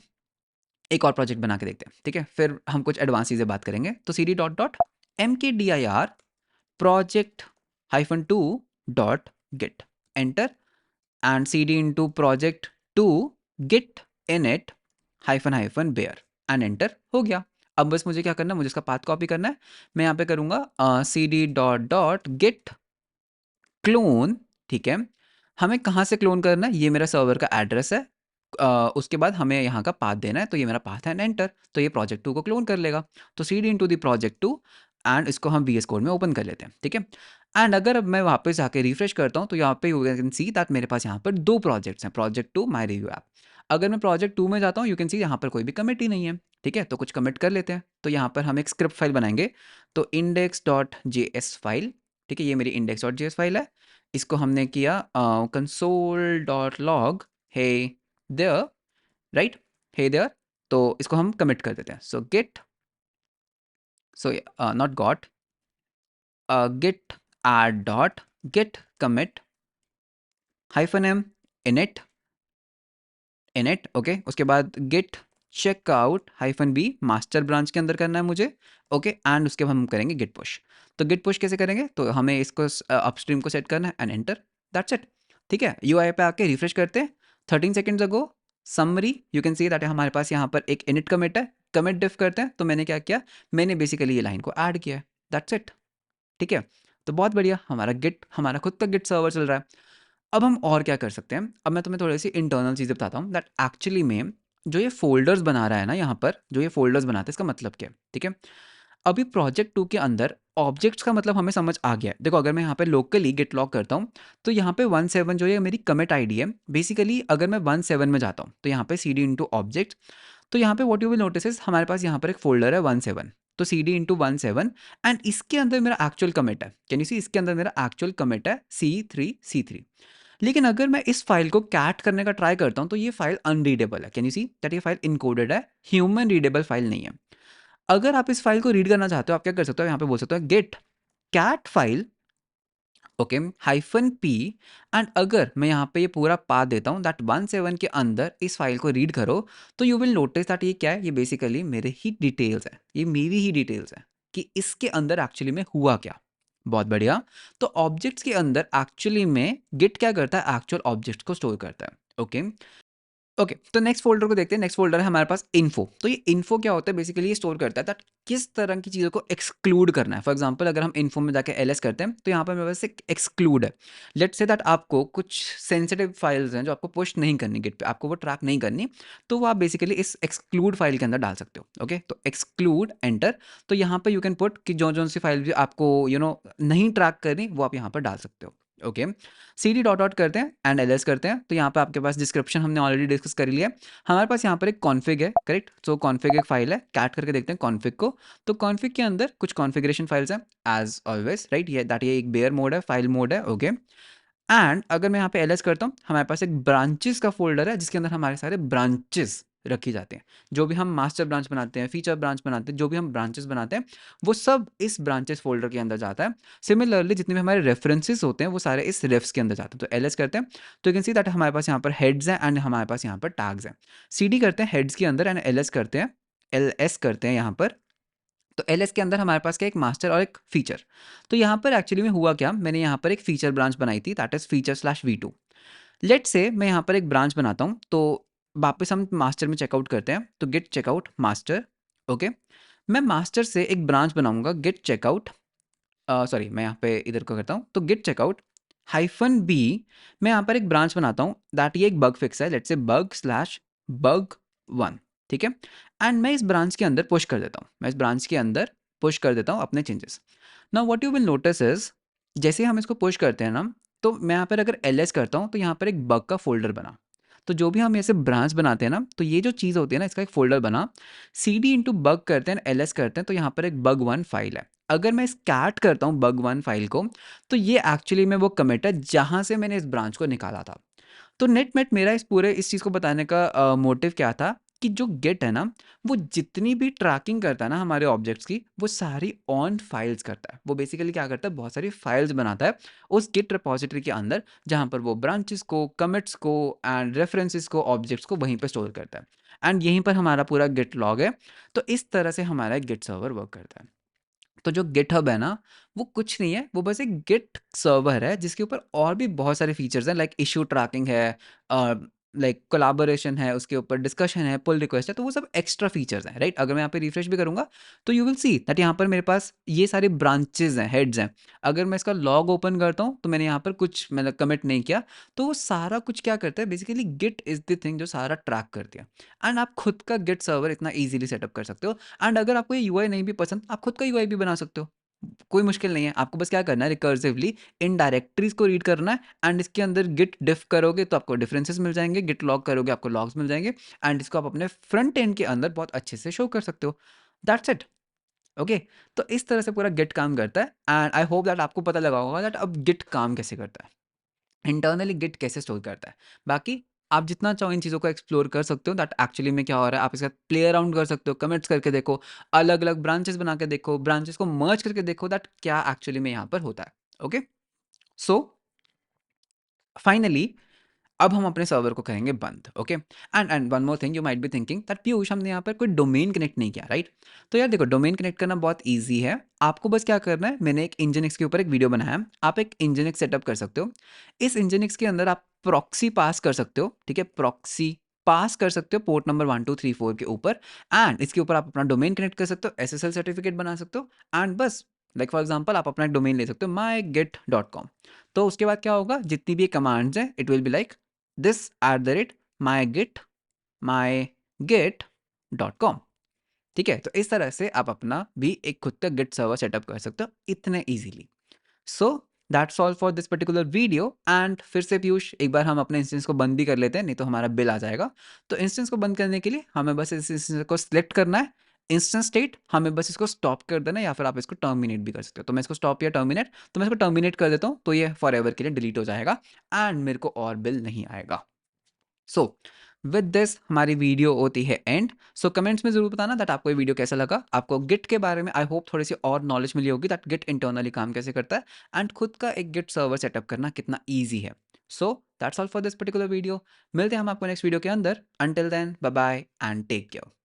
एक और प्रोजेक्ट बना के देखते हैं, ठीक है, फिर हम कुछ एडवांस चीज़ें बात करेंगे। तो cd dot dot mkdir project hyphen 2 dot git enter and cd into project 2 git init hyphen hyphen bear and enter हो गया। अब बस मुझे क्या करना है, मुझे इसका पाथ कॉपी करना है। मैं यहाँ पे करूँगा cd dot dot git clone, ठीक है। हमें कहाँ से क्लोन करना है, ये मेरा सर्वर का एड्रेस है। उसके बाद हमें यहाँ का पाथ देना है, तो ये मेरा पाथ है एंड एंटर, तो ये प्रोजेक्ट 2 को क्लोन कर लेगा। तो cd into the project 2 and इसको हम VS कोड में ओपन कर लेते हैं, ठीक है। एंड अगर अब मैं वापस जाके रिफ्रेश करता हूँ तो यहाँ पे यू कैन सी दैट मेरे पास यहाँ पर 2 प्रोजेक्ट्स हैं, प्रोजेक्ट 2 माय रिव्यू ऐप। अगर मैं प्रोजेक्ट 2 में जाता हूँ, यू कैन सी यहाँ पर कोई भी कमिट ही नहीं है, ठीक है। तो कुछ कमिट कर लेते हैं। तो यहाँ पर हम एक स्क्रिप्ट फाइल बनाएंगे, तो index.js फाइल, ठीक है, ये मेरी index.js फाइल है। इसको हमने किया console.log hey there, right, hey there। तो इसको हम कमिट कर देते हैं। सो git, so not got, git add dot git commit hyphen m init init, okay. उसके बाद git checkout hyphen b master branch के अंदर करना है मुझे, ओके। एंड उसके बाद हम करेंगे git push। तो git push कैसे करेंगे, तो हमें इसको अपस्ट्रीम को सेट करना है एंड एंटर, दैट्स इट, ठीक है। UI पे आके रिफ्रेश करते हैं 13 seconds ago, summary you can see that हमारे पास यहाँ पर एक init commit है, कमिट डिफ करते हैं। तो मैंने क्या किया, मैंने बेसिकली ये लाइन को ऐड किया है, दैट्स इट, ठीक है। तो बहुत बढ़िया, हमारा गिट, हमारा खुद का गिट सर्वर चल रहा है। अब हम और क्या कर सकते हैं, अब मैं तुम्हें थोड़ी सी इंटरनल चीज़ें बताता हूँ दैट एक्चुअली में जो ये फोल्डर्स बना रहा है ना, यहाँ पर जो ये फोल्डर्स बनाते हैं, इसका मतलब क्या है, ठीक है। अभी प्रोजेक्ट 2 के अंदर ऑब्जेक्ट्स का मतलब हमें समझ आ गया है। देखो, अगर मैं यहाँ पे लोकली गिट लॉग करता हूँ, तो यहाँ पे 17 जो ये मेरी कमिट आईडी है, बेसिकली अगर मैं 17 में जाता हूँ तो यहाँ पे cd इंटू ऑब्जेक्ट, तो यहाँ पे what you will notice is हमारे पास यहाँ पर एक फोल्डर है 17, तो cd इंटू 17 एंड इसके अंदर मेरा एक्चुअल कमिट है, कैन यू सी, इसके अंदर मेरा एक्चुअल कमिट है C3 लेकिन अगर मैं इस फाइल को कैट करने का ट्राई करता हूँ तो ये फाइल अनरीडेबल है, कैन यू सी दैट ये फाइल इनकोडेड है, ह्यूमन रीडेबल फाइल नहीं है। अगर आप इस फाइल को रीड करना चाहते हो, आप क्या कर सकते हो, यहाँ पे बोल सकते हो git cat file, okay, hyphen P, and अगर मैं यहाँ पे ये पूरा पाथ देता हूँ दैट 17 के अंदर इस फाइल को रीड करो, तो यू विल नोटिस दैट ये क्या है, ये बेसिकली मेरे ही डिटेल्स है, ये मेरी ही डिटेल्स है कि इसके अंदर एक्चुअली में हुआ क्या। बहुत बढ़िया। तो ऑब्जेक्ट्स के अंदर एक्चुअली में गिट क्या करता है, एक्चुअल ऑब्जेक्ट्स को स्टोर करता है, ओके। ओके, तो नेक्स्ट फोल्डर को देखते हैं। नेक्स्ट फोल्डर है हमारे पास इन्फो। तो ये इन्फो क्या होता है, बेसिकली ये स्टोर करता है दैट किस तरह की चीज़ों को एक्सक्लूड करना है। फॉर एग्जांपल अगर हम इन्फो में जाके एलएस करते हैं, तो यहाँ पर मेरे पास एक एक्सक्लूड है। लेट्स से दैट आपको कुछ सेंसिटिव फाइल्स हैं जो आपको पुश नहीं करनी गिट पे, आपको वो ट्रैक नहीं करनी, तो वो आप बेसिकली इस एक्सक्लूड फाइल के अंदर डाल सकते हो, ओके। तो एक्सक्लूड एंटर, तो यहाँ पर यू कैन पुट कि जो जो सी फाइल भी आपको नहीं ट्रैक करनी, वो आप यहाँ पर डाल सकते हो, ओके। cd डॉट डॉट करते हैं एंड ls करते हैं, तो यहाँ पे आपके पास डिस्क्रिप्शन हमने ऑलरेडी डिस्कस कर लिया है। हमारे पास यहाँ पर एक कॉन्फ़िग है, करेक्ट। सो कॉन्फ़िग एक फाइल है, कैट करके देखते हैं कॉन्फ़िग को। तो कॉन्फ़िग के अंदर कुछ कॉन्फ़िगरेशन फाइल्स हैं एज ऑलवेज, राइट, ये एक बेयर मोड है, फाइल मोड है, ओके। एंड अगर मैं यहाँ पे ls करता हूँ, हमारे पास एक ब्रांचेस का फोल्डर है जिसके अंदर हमारे सारे ब्रांचेस रखी जाते हैं। जो भी हम मास्टर ब्रांच बनाते हैं, फीचर ब्रांच बनाते हैं, जो भी हम ब्रांचेस बनाते हैं, वो सब इस ब्रांचेस फोल्डर के अंदर जाता है। सिमिलरली जितने भी हमारे रेफरेंसेस होते हैं, वो सारे इस रेफ्स के अंदर जाते हैं। तो ls करते हैं, तो यू कैन सी दैट हमारे पास यहाँ पर हेड्स हैं एंड हमारे पास यहाँ पर टैग्स हैं। cd करते हैं हेड्स के अंदर एंड ls करते हैं, ls करते हैं यहाँ पर। तो ls के अंदर हमारे पास क्या, एक मास्टर और एक फीचर। तो यहाँ पर एक्चुअली में हुआ क्या, मैंने यहाँ पर एक फीचर ब्रांच बनाई थी, that is feature slash v2। Let's say मैं यहाँ पर एक ब्रांच बनाता हूँ, तो वापस हम मास्टर में चेकआउट करते हैं, तो गेट चेकआउट मास्टर, ओके। मैं मास्टर से एक ब्रांच बनाऊंगा गेट चेकआउट, सॉरी मैं यहाँ पे इधर को करता हूँ, तो गेट चेकआउट हाइफन बी, मैं यहाँ पर एक ब्रांच बनाता हूँ दैट ये एक बग फिक्स है, लेट से बग स्लैश बग 1, ठीक है। एंड मैं इस ब्रांच के अंदर पुश कर देता हूँ, मैं इस ब्रांच के अंदर पुश कर देता हूँ अपने changes. Now what you will notice is, जैसे हम इसको पुश करते हैं ना, तो मैं यहाँ पर अगर ls करता हूँ, तो यहाँ पर एक बग का फोल्डर बना। तो जो भी हम ऐसे ब्रांच बनाते हैं ना, तो ये जो चीज़ होती है ना, इसका एक फोल्डर बना, cd इंटू बग करते हैं, ls करते हैं, तो यहाँ पर एक bug 1 फाइल है। अगर मैं स्कैट करता हूँ bug 1 फाइल को, तो ये एक्चुअली में वो कमिट है जहाँ से मैंने इस ब्रांच को निकाला था। तो नेट मेट मेरा इस चीज़ को बताने का मोटिव क्या था, कि जो गिट है ना, वो जितनी भी ट्रैकिंग करता है ना हमारे ऑब्जेक्ट्स की, वो सारी ऑन फाइल्स करता है। वो बेसिकली क्या करता है, बहुत सारी फाइल्स बनाता है उस गिट रिपॉजिटरी के अंदर, जहाँ पर वो ब्रांचेस को, कमिट्स को एंड रेफरेंसेस को, ऑब्जेक्ट्स को वहीं पे स्टोर करता है। एंड यहीं पर हमारा पूरा गिट लॉग है। तो इस तरह से हमारा गिट सर्वर वर्क करता है। तो जो गिटहब है ना, वो कुछ नहीं है, वो बस एक गिट सर्वर है जिसके ऊपर और भी बहुत सारे फीचर्स हैं, लाइक इशू ट्रैकिंग है, लाइक कोलैबोरेशन है, उसके ऊपर डिस्कशन है, पुल रिक्वेस्ट है, तो वो सब एक्स्ट्रा फीचर्स हैं, राइट। अगर मैं यहाँ पे रिफ्रेश भी करूँगा तो यू विल सी दैट यहाँ पर मेरे पास ये सारे ब्रांचेज हैं, हेड्स हैं। अगर मैं इसका लॉग ओपन करता हूँ तो मैंने यहाँ पर कुछ मतलब कमिट नहीं किया, तो वो सारा कुछ क्या करता है, basically git is the thing जो सारा ट्रैक करती है। एंड आप खुद का गिट सर्वर इतना ईजिली सेटअप कर सकते हो। एंड अगर आपको ये यूआई नहीं भी पसंद, आप खुद का यूआई भी बना सकते हो। कोई मुश्किल नहीं है, आपको बस क्या करना है, रिकर्सिवली इन डायरेक्टरीज को रीड करना है एंड इसके अंदर गिट डिफ करोगे तो आपको डिफरेंसेस मिल जाएंगे, गिट लॉग करोगे आपको लॉग्स मिल जाएंगे, एंड इसको आप अपने फ्रंट एंड के अंदर बहुत अच्छे से शो कर सकते हो। That's it. ओके। तो इस तरह से पूरा गिट काम करता है। एंड आई होप दैट आपको पता लगा होगा दैट अब गिट काम कैसे करता है, इंटरनली गिट कैसे स्टोर करता है। बाकी आप जितना चाहो इन चीज़ों को एक्सप्लोर कर सकते हो, दैट एक्चुअली में क्या हो रहा है, आप इसका प्ले अराउंड कर सकते हो, कमिट्स करके देखो, अलग अलग ब्रांचेस बना के देखो, ब्रांचेस को मर्ज करके देखो, दैट क्या एक्चुअली में यहाँ पर होता है। ओके। सो फाइनली अब हम अपने सर्वर को करेंगे बंद। Okay. And one more thing, you might be thinking that Piyush हमने यहाँ पर कोई डोमेन कनेक्ट नहीं किया, राइट। तो यार देखो, डोमेन कनेक्ट करना बहुत ईजी है। आपको बस क्या करना है, मैंने एक इंजनिक्स के ऊपर एक वीडियो बनाया है, आप एक इंजनिक्स सेटअप कर सकते हो। इस इंजनिक्स के अंदर आप प्रॉक्सी पास कर सकते हो, ठीक है, प्रॉक्सी पास कर सकते हो पोर्ट नंबर 1234 के ऊपर। एंड इसके ऊपर आप अपना डोमेन कनेक्ट कर सकते हो, एसएसएल सर्टिफिकेट बना सकते हो। एंड बस लाइक फॉर एग्जाम्पल आप अपना एक डोमेन ले सकते हो mygit.com। तो उसके बाद क्या होगा, जितनी भी कमांड्स हैं, it will be like this@mygit mygit.com। ठीक है, तो इस तरह से आप अपना भी एक खुद का गिट सर्वर सेटअप कर सकते हो इतने easily. So that's all for this particular video. And फिर से पीयूष, एक बार हम अपने इंस्टेंस को बंद भी कर लेते हैं, नहीं तो हमारा बिल आ जाएगा। तो इंस्टेंस को बंद करने के लिए हमें बस इस इंस्टेंस को सिलेक्ट करना है, इंस्टेंस स्टेट, हमें बस इसको स्टॉप कर देना है, या फिर आप इसको टर्मिनेट भी कर सकते हो। तो मैं इसको स्टॉप या टर्मिनेट, तो मैं इसको टर्मिनेट कर देता हूँ, तो ये फॉर एवर के लिए डिलीट हो जाएगा एंड मेरे को और बिल नहीं आएगा। सो विद दिस हमारी वीडियो होती है एंड। सो कमेंट्स में जरूर बताना दैट आपको ये वीडियो कैसा लगा, आपको गिट के बारे में आई होप थोड़ी सी और नॉलेज मिली होगी दैट गिट इंटरनली काम कैसे करता है एंड खुद का एक गिट सर्वर सेटअप करना कितना ईजी है। So that's all for this particular video. मिलते हैं हम आपको नेक्स्ट वीडियो के अंदर। Until then bye bye and take care.